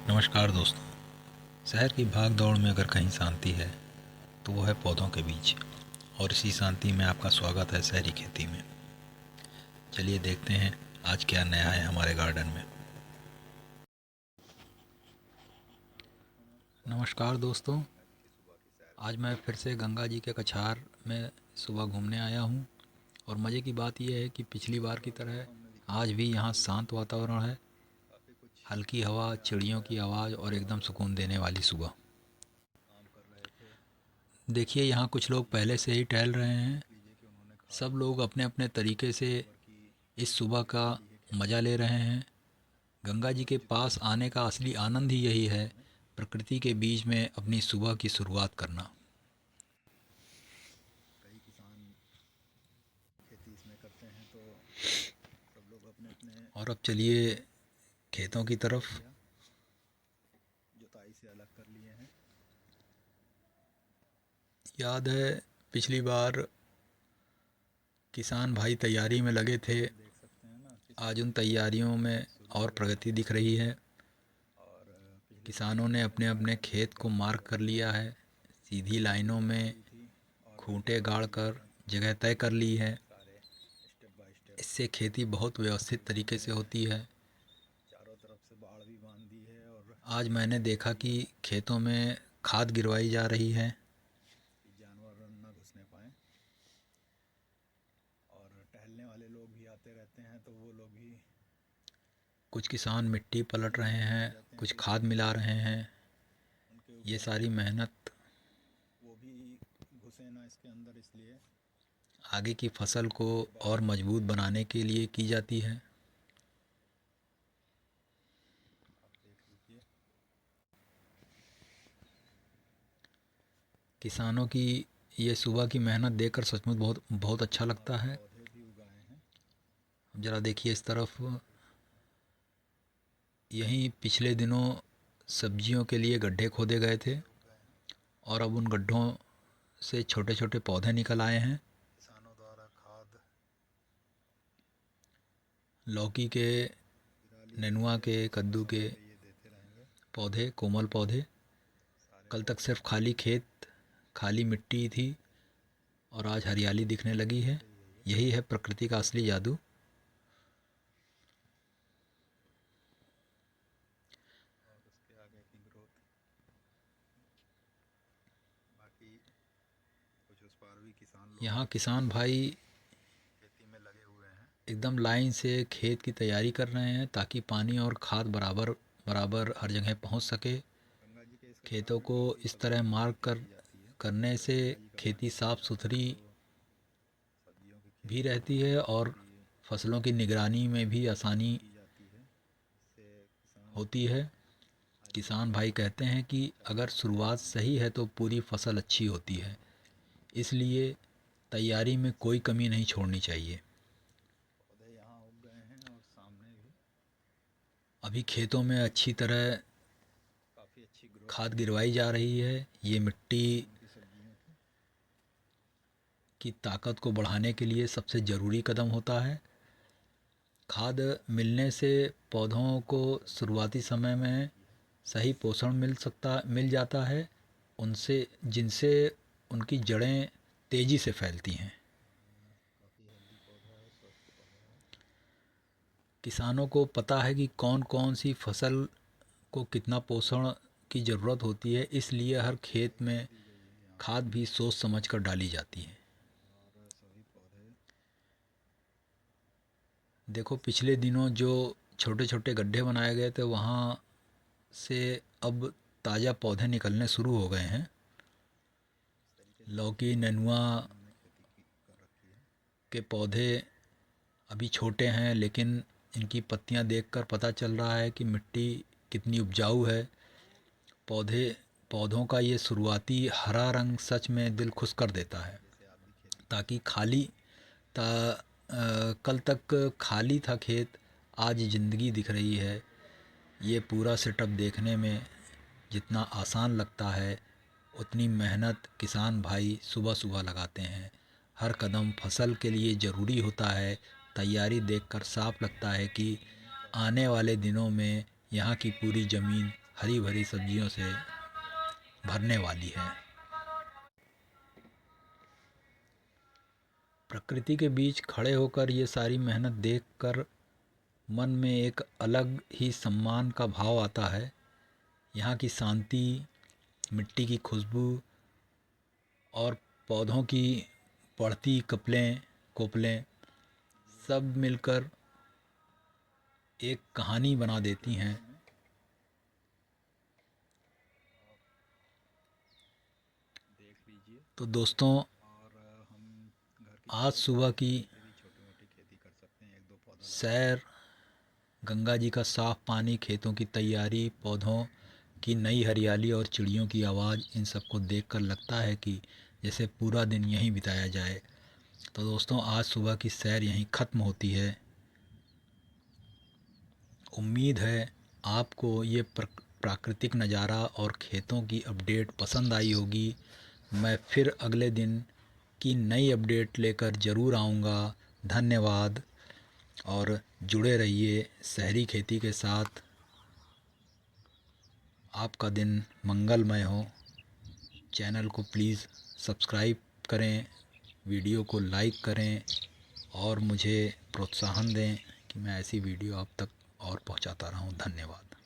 नमस्कार दोस्तों। शहर की भाग दौड़ में अगर कहीं शांति है तो वो है पौधों के बीच, और इसी शांति में आपका स्वागत है शहरी खेती में। चलिए देखते हैं आज क्या नया है हमारे गार्डन में। नमस्कार दोस्तों, आज मैं फिर से गंगा जी के कछार में सुबह घूमने आया हूँ। और मज़े की बात यह है कि पिछली बार की तरह आज भी यहाँ शांत वातावरण है, हल्की हवा, चिड़ियों की आवाज़ और एकदम सुकून देने वाली सुबह। देखिए, यहाँ कुछ लोग पहले से ही टहल रहे हैं। सब लोग अपने अपने तरीके से इस सुबह का मज़ा ले रहे हैं। गंगा जी के पास आने का असली आनंद ही यही है, प्रकृति के बीच में अपनी सुबह की शुरुआत करना। और अब चलिए खेतों की तरफ। याद है पिछली बार किसान भाई तैयारी में लगे थे। आज उन तैयारियों में और प्रगति दिख रही है। किसानों ने अपने अपने खेत को मार्क कर लिया है, सीधी लाइनों में खूंटे गाड़ कर जगह तय कर ली है। इससे खेती बहुत व्यवस्थित तरीके से होती है। आज मैंने देखा कि खेतों में खाद गिरवाई जा रही है। कुछ किसान मिट्टी पलट रहे हैं, कुछ खाद मिला रहे हैं। ये सारी मेहनत आगे की फसल को और मजबूत बनाने के लिए की जाती है। किसानों की ये सुबह की मेहनत देखकर सचमुच बहुत बहुत अच्छा लगता है। अब ज़रा देखिए इस तरफ, यहीं पिछले दिनों सब्जियों के लिए गड्ढे खोदे गए थे और अब उन गड्ढों से छोटे छोटे पौधे निकल आए हैं। लौकी के, नेनुआ के, कद्दू के पौधे, कोमल पौधे। कल तक सिर्फ खाली खेत, खाली मिट्टी थी और आज हरियाली दिखने लगी है। यही है प्रकृति का असली जादू। यहाँ किसान भाई एकदम लाइन से खेत की तैयारी कर रहे हैं ताकि पानी और खाद बराबर बराबर हर जगह पहुंच सके। खेतों को इस तरह मार्क करने से खेती साफ़ सुथरी भी रहती है और फसलों की निगरानी में भी आसानी होती है। किसान भाई कहते हैं कि अगर शुरुआत सही है तो पूरी फसल अच्छी होती है, इसलिए तैयारी में कोई कमी नहीं छोड़नी चाहिए। अभी खेतों में अच्छी तरह खाद गिरवाई जा रही है। ये मिट्टी की ताकत को बढ़ाने के लिए सबसे ज़रूरी कदम होता है। खाद मिलने से पौधों को शुरुआती समय में सही पोषण मिल जाता है, उनसे जिनसे उनकी जड़ें तेज़ी से फैलती हैं। किसानों को पता है कि कौन कौन सी फसल को कितना पोषण की ज़रूरत होती है, इसलिए हर खेत में खाद भी सोच समझ कर डाली जाती है। देखो, पिछले दिनों जो छोटे छोटे गड्ढे बनाए गए थे वहाँ से अब ताज़ा पौधे निकलने शुरू हो गए हैं। लौकी, नेनुआ के पौधे अभी छोटे हैं, लेकिन इनकी पत्तियां देखकर पता चल रहा है कि मिट्टी कितनी उपजाऊ है। पौधे पौधों का ये शुरुआती हरा रंग सच में दिल खुश कर देता है। ताकि खाली ता कल तक खाली था खेत, आज ज़िंदगी दिख रही है। ये पूरा सेटअप देखने में जितना आसान लगता है, उतनी मेहनत किसान भाई सुबह सुबह लगाते हैं। हर कदम फसल के लिए ज़रूरी होता है। तैयारी देखकर साफ लगता है कि आने वाले दिनों में यहाँ की पूरी ज़मीन हरी भरी सब्जियों से भरने वाली है। प्रकृति के बीच खड़े होकर ये सारी मेहनत देखकर मन में एक अलग ही सम्मान का भाव आता है। यहाँ की शांति, मिट्टी की खुशबू और पौधों की बढ़ती कोपलें सब मिलकर एक कहानी बना देती हैं। तो दोस्तों, आज सुबह की सैर, गंगा जी का साफ़ पानी, खेतों की तैयारी, पौधों की नई हरियाली और चिड़ियों की आवाज़, इन सबको देखकर लगता है कि जैसे पूरा दिन यहीं बिताया जाए। तो दोस्तों, आज सुबह की सैर यहीं ख़त्म होती है। उम्मीद है आपको ये प्राकृतिक नज़ारा और खेतों की अपडेट पसंद आई होगी। मैं फिर अगले दिन की नई अपडेट लेकर ज़रूर आऊँगा। धन्यवाद और जुड़े रहिए शहरी खेती के साथ। आपका दिन मंगलमय हो। चैनल को प्लीज़ सब्सक्राइब करें, वीडियो को लाइक करें और मुझे प्रोत्साहन दें कि मैं ऐसी वीडियो आप तक और पहुंचाता रहूं। धन्यवाद।